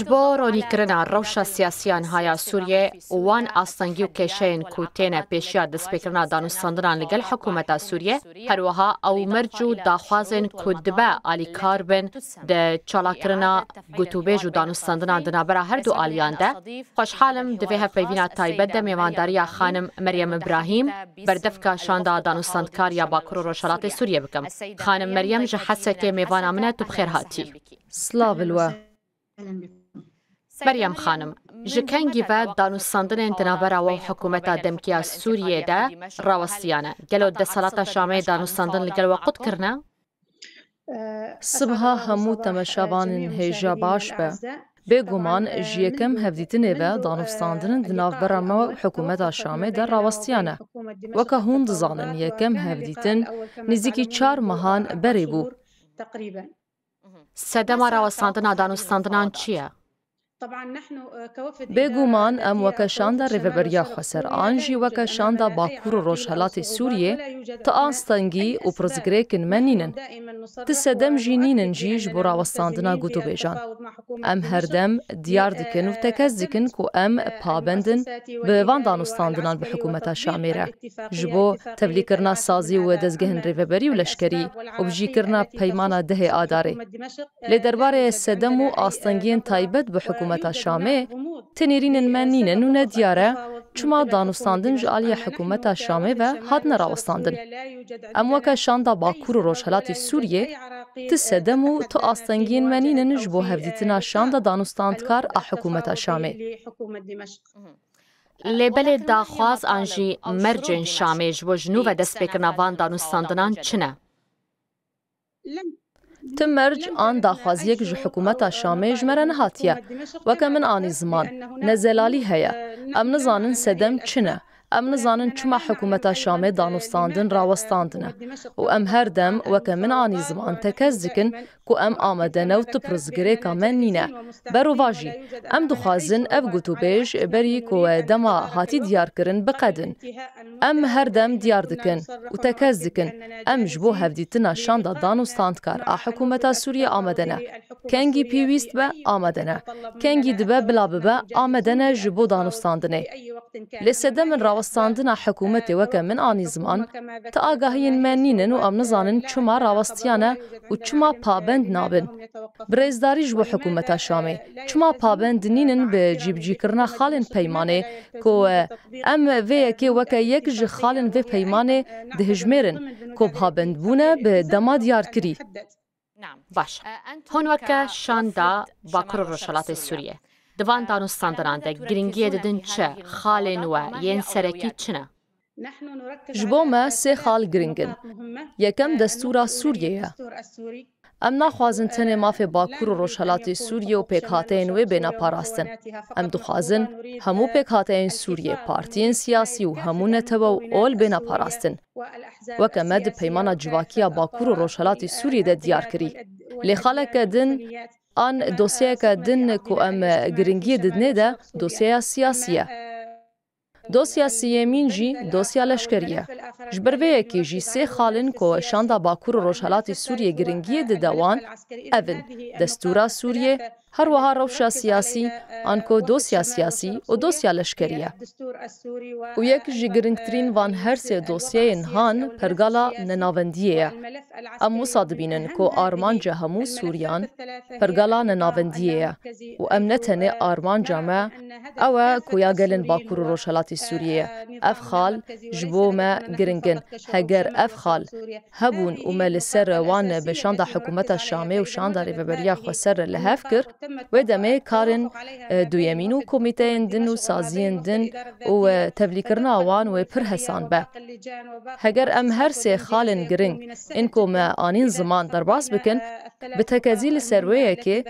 جبورونی کرنا روشا سیاسیان هایا سوریه وان آستانگی و کشین کوتینه پیشیا دسپیکرنا دانوستاندنان لگل حکومتا سوریه هروها او مرجو داخوازن کدبه آلی کار بن ده چالا کرنا گوتوبیج و دانوستاندنان دنابرا هر دو آلیان ده خوشحالم دویه پیوینا تایبت ده میوانداری خانم مریم ابراهیم بردفکا شاندا دانوستاندکار یا باکور و روشالات سوریه بکم. خانم مریم جحسه که میوانا منه تو بخیر هاتی. سلاو الوا. مریم خانم، جکنگی و دانوستاندن دنابرا و حکومتا دمکیا سوریه ده راوستیانه. گلو دسالات شامه دانوستاندن لگل وقت کرنه؟ صبحا همو تمشاوانن هیجا باش به. بگومان جیکم هفدیتنه و دانوستاندن دنابرا ما حکومتا شامه ده راوستیانه. وکه هون دزانن یکم هفدیتن نزدیکی 4 ماهان بری بو. سدما راوستاندن دانوستاندنان چیه؟ بگومان ام وکشاندا ریوبریا خسر آنجی وکشاندا باکور و روشهلات سوریه تا آنستانگی و پرزگریکن منینن. تسدم جینینن جیج برا وستاندنا گوتو بیجان. ام هردم دیار دکن و تکز دکن که ام پابندن به وان دانوستاندنان به حکومت شامیره. جبو تبلیغ کرنا سازی و دزگهن ریوبری و لشکری و بجی کرنا پیمان ده آداره. لدرباره سدم و آستانگین تایبت به حکومت شامه تنیرین منینن و ندیاره چما دانوستاندن جالی حکومت شامه و هاد نراوستاندن. ام وکه شاندا باکور و روشهلات سوریه تسدم و تو آستانگین منینن جبو هفدیتنا شاندا دانوستاندکار حکومت شامه. لیبل داخواز آنجی مرجن شامه جبو جنو و دست بکرنا وان دانوستاندنان چنه؟ تمرج آن داخوازیک جو حکومت شامه جمره نهاتیه وکه من آنی زمان نزلالی هیا ام نزانن سدم چنه ام نزانن چما حکومت شامه دانوستاندن راوستاندنه و ام هر دم وکه من آنی زمان تکز دکن که ام آمدنه و تپرزگره که من نینه برو واجی ام دخوازن اف گوتو بیش بری که دما هاتی دیار کرن بقدن ام هر دم دیار دکن و تکز دکن ام جبو هفدیتنا شاندا دانوستاندکار حکومت سوریه آمدنه کنگی پیویست به آمدنه کنگی دبه بلا ببه آمدنه جبو دانوستاندنه لسده من راوستاندنا حکومت وکه من آنی زمان تا آگاهین منینن و ام نزانن چما راوستیانه و چما پابند نابن. برزداری جبو حکومت شامه چما پابند نینن به جیبجی کرنا خالن پیمانه که ام وی که وکه یک ج خالن وی پیمانه دهجمرن که پابند بونه به دما دیار کری. باش. هون وکه شاندا باکور و روشهلات سوریه. دوان دانوستاندنان ده گرنگیه ددن چه خالن و ین سرکی چنه؟ جبو ما 3 خال گرنگن. یکم دستورا سوریه. ام نخوازن تنه مافی باکور و روشهلات سوریه و پیکهاتین و بینا پاراستن. ام دخوازن همو پیکهاتین سوریه پارتین سیاسی و همو نتبه و اول بینا پاراستن. وکه مد پیمان جواکیا باکور و روشهلات سوریه ده دیار کری. لی خالک دن آن دوسیه که دن که ام گرنگی ددنه ده دوسیه سیاسیه. دوسیه سیمین جی دوسیه لشکریه. جبروه که جی 3 خالن که شاندا باکور و روشهلات سوریه گرنگی ددوان اون دستورا سوریه هر وها روشا سیاسی آنکو دوسیه سیاسی و دوسیه لشکریه. و یک جی گرنگترین وان هر 3 دوسیه انهان پرگالا نناوندیه. ام مصادبینن که آرمان جه همو سوریان پرگالا نناوندیه و ام نتنه آرمان جامعه او کویا گلن باکور و روشهلات سوریه اف خال جبو ما گرنگن هگر اف خال هبون و ما لسر وان به شاندا حکومت شامه و شاندا ریوبریا خسر لحف کر و دمه کارن دویمینو کمیته دن و سازین دن و تبلیغ کرنا وان و پر حسان به هگر ام هر 3 خالن گرنگ انکو ما آنین زمان درباس بکن به تکزیل سرویه که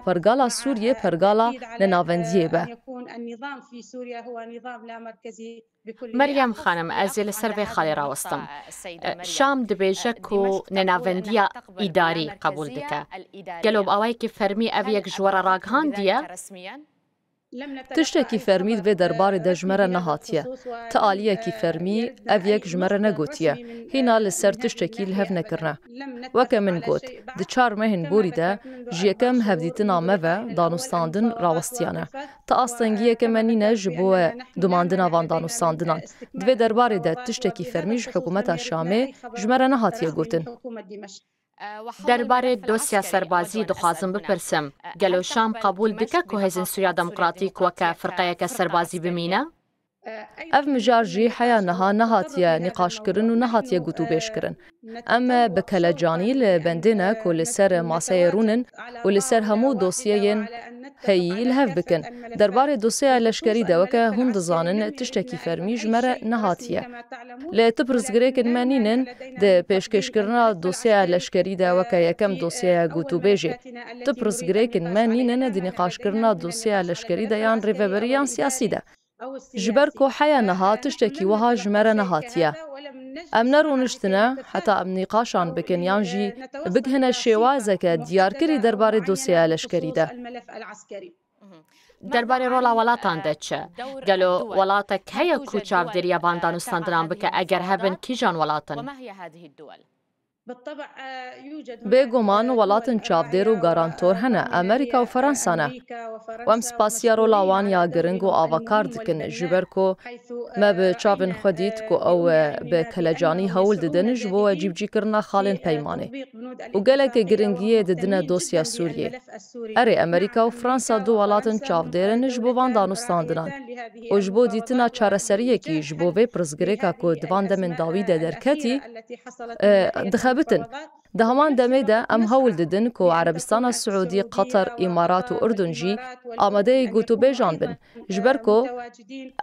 پرگالا سوریه پرگالا نناوندیه به. مریم خانم از لسر به خالی راوستم. شام دبیجه که نناوندیا اداری قبول دکه. گلوب آوایی که فرمی او یک جوار راگهان دیه؟ تشتێکی فەرمیت vê derbarê de ji me re nehatiye. Ti aliyekî fermî ev yek ji me re negotiye. Hîna li ser tiştekî li hev nekirine. Weke min got, di 4 mehên borî de ji yekem hevdîtina me ve danûstandin rawestiyane. Ti astengiyeke me nîne ji bo dumandina van danûstandinan. Di vê derbarê de tiştekî fermî ji hikûmeta Şamê ji me re nehatiye gotin. درباره دۆسیا سەربازی دخوازم بپرسم گەلۆ شام قبول دکە کو هێزن سووریا دەموکراتیک وەکە فرقەیەکە سەربازی بمینە؟ Ev mijar jî heya niha nehatiye nîqaşkirin û nehatiye gotûbêjkirin. Em bi kelecanî li bendê ne ku li ser maseyê rûnin û li ser hemû dosyeyên heyî li hev bikin. Derbarê dosyeya leşkerî de weke hûn dizanin tiştekî fermî ji me re nehatiye. Lê ti pirsgirêkên me nînin di pêşkêşkirina dosyeya leşkerî de weke yekem dosyeya gotûbêjê. Ti pirsgirêkên me nînin di nîqaşkirina dosyeya leşkerî de yan rêveberiyan yan siyasî de. Ji ber ku heya niha tiştekî wiha ji me re nehatiye. Em nerûniştine heta em nîqaşan bikin yan jî bigihine şêwazeke diyarkirî derbarê dosyeya leşkerî de. درباره رولا ولاتان de çi gelo welatek heye ku çavdêriya van danûstandinan bike eger hebin kîjan welatin? Bêguman welatên çavdêr û garantor hene Amerîka û Fransa ne. Em spasiya rola wan ya giring û avakar dikin ji ber ku me bi çavên xwe dît ku ew bi kelecanî hewl didin ji bo cîbcîkirina xalên peymanê û gelekê giringiyê didine dosya Sûriyê. Erê Amerîka û Fransa du welatên çavdêrin ji bo van danûstandinan û ji bo dîtina çareseriyekî ji bo vê pirsgirêka ku di van demên dawî de derketî dixebitin. Di heman demê de em hewl didin ku Erebistana Siûdî, Qatar, Îmarat û Urdun jî amadeyê gotûbêjan bin ji ber ku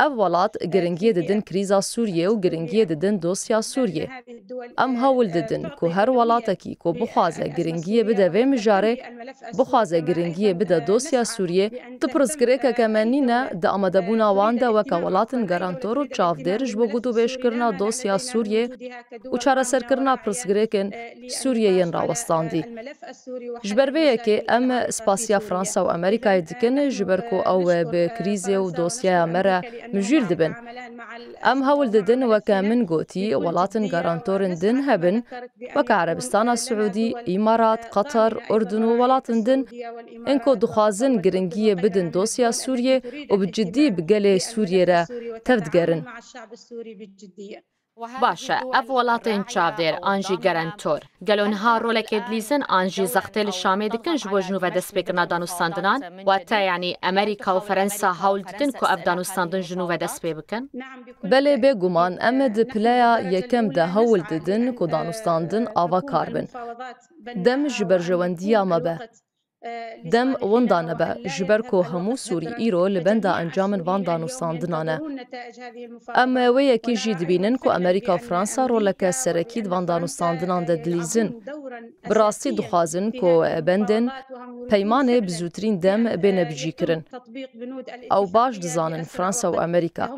ev welat giringiyê didin krîza Sûriyê û giringiyê didin dosya Sûriyê. Em hewl didin ku her welatekî ku bixwaze giringiyê bide vê mijarê, bixwaze giringiyê bide dosya Sûriyê, ti pirsgirêkeke me nîne di amadebûna wan de weke welatên garantor û çavdêr ji bo gotûbêjkirina dosya Sûriyê û çareserkirina pirsgirêkên Sûriyeyên rawestandî. Ji ber vê yekê em spasiya Fransa û Amerîkayê dikin ji ber ku ew bi krîzê û dosyaya me re mijûl dibin. Em hewl didin weke min gotî welatên garantorên din hebin weke Erebistana Siûdî, Îmarat, Qatar, Urdun û welatên din ên ku dixwazin giringiyê bidin dosya Sûriyê û bi ciddî bi gelê Sûriyê re tev digerin. باشه ev welatên çavdêr an jî gerentor gelo niha rolekê dilîzin an jî zextê li Şamê dikin ji bo jinû ve destpêkirina danûstandinan we te yanî Amerîka û Fransa hewl didin ku ev danûstandin jinû ve dest pê bikin? Belê bêguman em di pileya yekem de hewl didin ku danûstandin avakar bin. Dem ji berjewendiya me be. Dem winda nebe ji ber ku hemû Sûrî îro li benda encamên van danûstandinan e. Em wê yekî jî dibînin ku Amerîka û Fransa roleke serekî di van danûstandinan de dilîzin. Bi rastî dixwazin ku bendên peymanê bi zûtirîn dem bêne bicîkirin. Ew baş dizanin Fransa û Amerîka.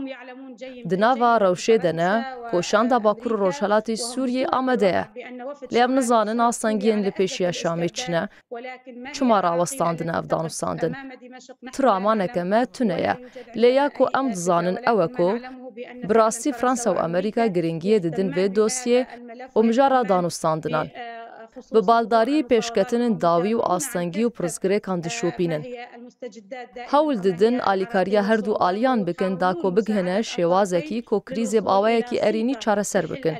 Di nava rewşê de ne ku şanda Bakur û Rojhilatê Sûriyê amade ye. Lê em nizanin astengiyên li pêşiya Şamê çi ne? Çima rawestandin ev danûstandin? Tramaneke me tune ye. Lê ya ku em dizanin ew e ku bi rastî Fransa û Amerîka giringiyê didin vê dosyê û mijara danûstandinan. Bi baldarî pêşketinên dawî û astengî û pirsgirêkan dişopînin. Hewl didin alîkariya her du aliyan bikin da ku bigihine şêwazekî ku krîzê bi awayekî erînî çareser bikin.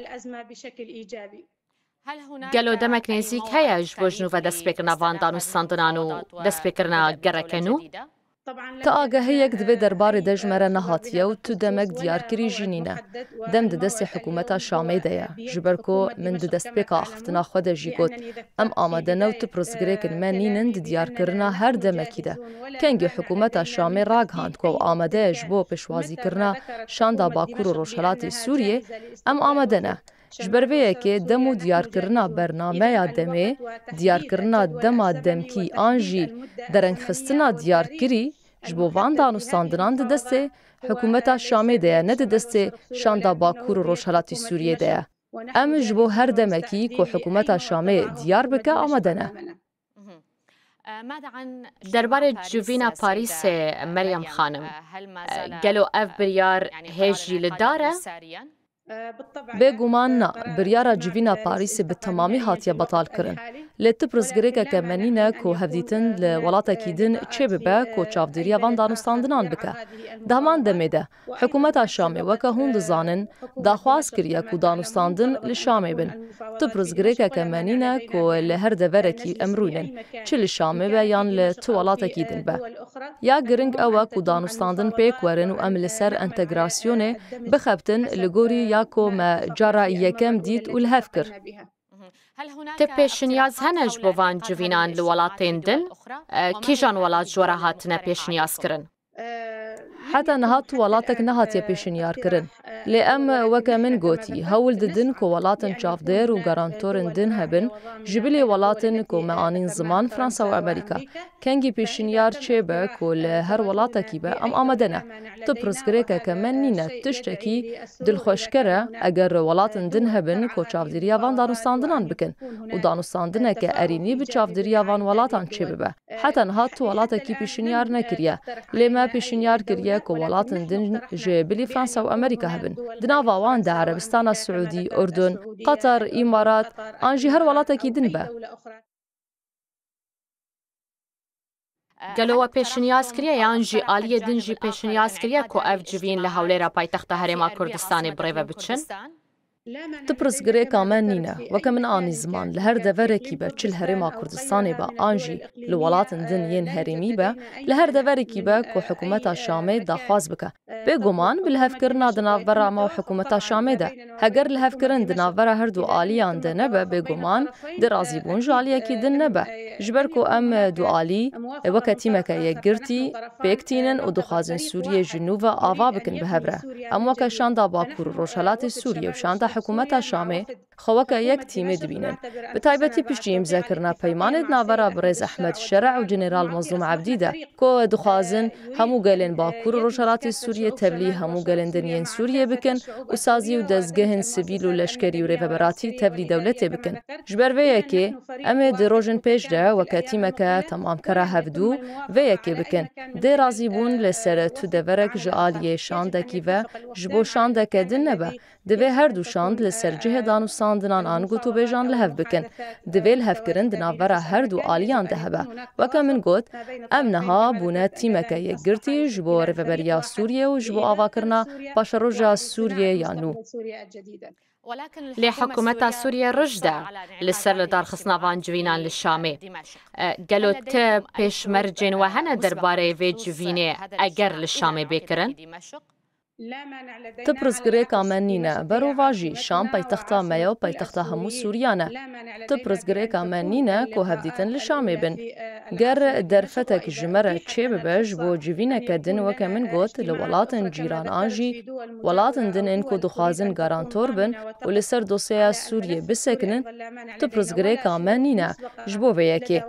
گەلۆ demek nêzik heye ji bo jinû ve destpêkirina van danûstandinan û destpêkirina gereke nû? Te agahiyek divê derbarê de ji me re nehatiye û tu demek diyarkirî jî nîne. Dem di destê hikûmeta Şamê de ye ji ber ku min di destpêka axiftina xwe de jî got em amade ne û tu pirsgirêkên me nînin di diyarkirina her demekî de. Kengî hikûmeta Şamê ragihand ku ew amade ye ji bo pêşwazîkirina şanda Bakur û Rojhilatê Sûriyê, em amade ne. Ji ber vê yekê dem û diyarkirina bernameya demê, diyarkirina dema demkî an jî derengxistina diyarkirî ji bo van danûstandinan di destê hikûmeta Şamê de ye ne di destê şanda Bakur û Rojhilatê Sûriyê de ye. Em ji bo her demekî ku hikûmeta Şamê diyar bike amade ne. درباره جوڤینا پاریس مریم خانم گلو اف بریار هیجی لداره؟ بێگومان نا بریارە جوڤینا پاریسê bi temamî hatiye betal kirin. Lê tu pirsgirêkeke menîne ku hevdîtin li welatekî din çê bibe ku çavdêriya van danûstandinan bike. Di heman demê de hikûmeta Şamê weke hûn dizanin daxwaz kiriye ku danûstandin li Şamê bin. Tu pirsgirêkeke menîne ku li her deverekî em rûnin çi li Şamê be yan li tu welatekî din be. Ya giring ew e ku danûstandin pêk werin û em li ser entegrasyonê bixebtin li gorî ya ku me cara yekem dît û li hev kir. Te pêşniyaz hene ji bo van civînan li welatên din? Kîjan welat ji we re hatine pêşniyaz kirin? Heta niha tu welatek nehatiye pêşinyar kirin. Lê em weke min gotî hewl didin ku welatin çavdêr û garantorên din hebin ji bilê welatin ku me anîn ziman Fransa û Amerîka. Kengî pêşinyar çêbe ku li her welatekî be em amade ne. Tu pirsgirêkeke me nîne tiştekî dilxweşker e eger welatin din hebin ku çavdêriya van danûstandinan bikin û danûstandineke erînî bi çavdêriya van welatan çê bibe. Heta niha tu welatekî pêşinyar nekiriye. Lê me pêşinyar kiriye ku welatin din ji bilî Fransa û Amerîka hebin. Di nava wan de Erebistana Siûdî, Urdun, Qatar, İmarat an jî her welatekî din be. Gelo we pêşniyaz kiriye yan jî aliyê din jî pêşniyaz kiriye ku ev civîn li hewlêra paytexta Herêma Kurdistanê birêve biçin? Tu pirsgirêka me nîne weke min anî ziman li her deverekî be çi li Herêma Kurdistanê be an jî li welatin din yên herêmî be li her deverekî be ku hikûmeta Şamê daxwaz bike. Bêguman bi lihevkirina di navbera me û hikûmeta Şamê de. Heger lihevkirin di navbera her du aliyan de nebe bêguman di razîbûn ji aliyekî din nebe. Ji ber ku em du alî weke tîmeke yekgirtî pêk tînin û dixwazin Sûriyê ji nû ve ava bikin bi hev re. Em weke şanda Bakur û Rojhilatê Sûriye û şanda hikûmeta Şamê xeweke yek tîmê dibînin. Bi taybetî piştî îmzekirina peymanê di navbera Birêz Ehmed Şerec û General Mazlûm Ebdî de ku dixwazin hemû gelên Bakur û Rojhilatê Sûriye tevlî hemû gelên din yên Sûriye bikin û sazî û dezgehên sivîl û leşkerî û rêveberatî tevlî dewletê bikin. Ji ber vê yekê em ê di rojên pêş de weke tîmeke temamkara hevdû vê yekê bikin. Dê razî bûn li ser tu deverek ji aliyê şandekî ve ji bo şandeke din nebe. Divê her du şand li ser cihê danûstandinan an gotûbêjan li hev bikin. Divê lihevkirin di navbera her du aliyan de hebe. Weke min got, em niha bûne tîmeke yekgirtî ji bo rêveberiya Sûriye û ji bo avakirina paşeroja Sûriye ya nû. Lê hikûmeta Sûriye rij de li ser li darxistina van civînan li Şamê. Gelo te pêşmercên we hene derbarê vê civînê eger li Şamê bêkirin? Tu pirsgirêka me nîne berova jî Şam paytexta me ye û paytexta hemû Sûriyan e. Tu pirsgirêka me nîne ku hevdîtin li Şamê bin. Ger derfetek ji me re çê bibe ji bo civîneke din weke min got li welatin cîran an jî welatin din ên ku dixwazin garantor bin û li ser dosyeya Sûriye bisekinin. Tu pirsgirêka me nîne ji bo vê yekê.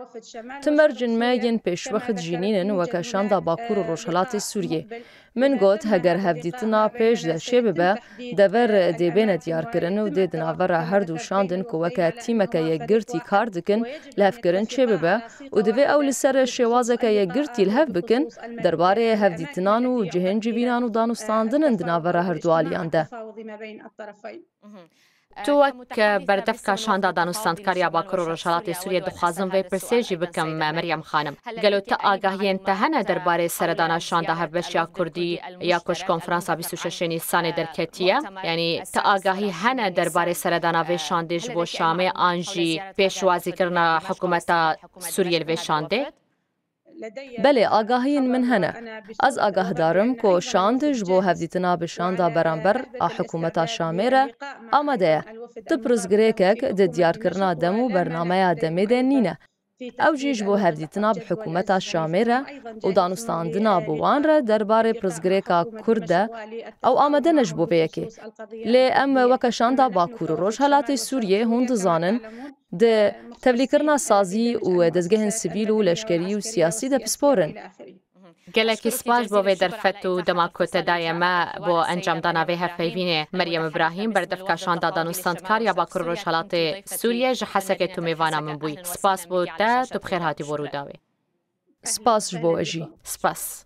Tu mercên me yên pêşwexit jî nînin weke şanda Bakur û Rojhilatê Sûriye. Min got heger hevdîtina pêş de çê bibe dever dêbêne diyarkirin û dê di navbera her du şandin ku weke tîmeke yekgirtî kar dikin lihevkirin çê bibe û divê ew li ser şêwazeke yekgirtî li hev bikin derbarê hevdîtinan û cihên civînan û danûstandinin di navbera her du aliyan de. Tu wek berdevka şanda danûstandkariya Bakur û Rojhilatê Sûriye dixwazim vê pirsê jî bikim Meryem xanim. Gelo te agahiyên te hene derbarê seredana şanda hevbeşiya Kurdî ya kuş konferansa 26 Nîsanê derketiye? Yani te agahî hene derbarê seredana vê şandê ji bo Şamê an jî pêşwazîkirina hikûmeta Sûriye li vê şandê? Belê agahiyên min hene. Ez agahdarim ku şand ji bo hevdîtina bi şanda beramber a hikûmeta Şamê re amade ye. Tu pirsgirêkek di diyarkirina dem û bernameya demê de nîne. Ew jî ji bo hevdîtina bi hikûmeta Şamê re û danûstandina bi wan re derbarê pirsgirêka Kurd de ew amade ne ji bo vê yekê. Lê em weke şanda Bakur û Rojhilatê Sûriye hûn dizanin di tevlîkirina sazî û dezgehên sivîl û leşkerî û siyasî de pisporin. Gelekî spas bo vê derfet û dema ku te daye me bo encamdana vê hevpeyvînê Meryem İbrahîm berdevka şanda danûstandkariya Bakur û Rojhilatê Sûriye ji hesekê tu mêvana min bûyî. Spas bo te tu bi xêr hatî bo rûdawê. سپاس ji bo we jî. سپاس.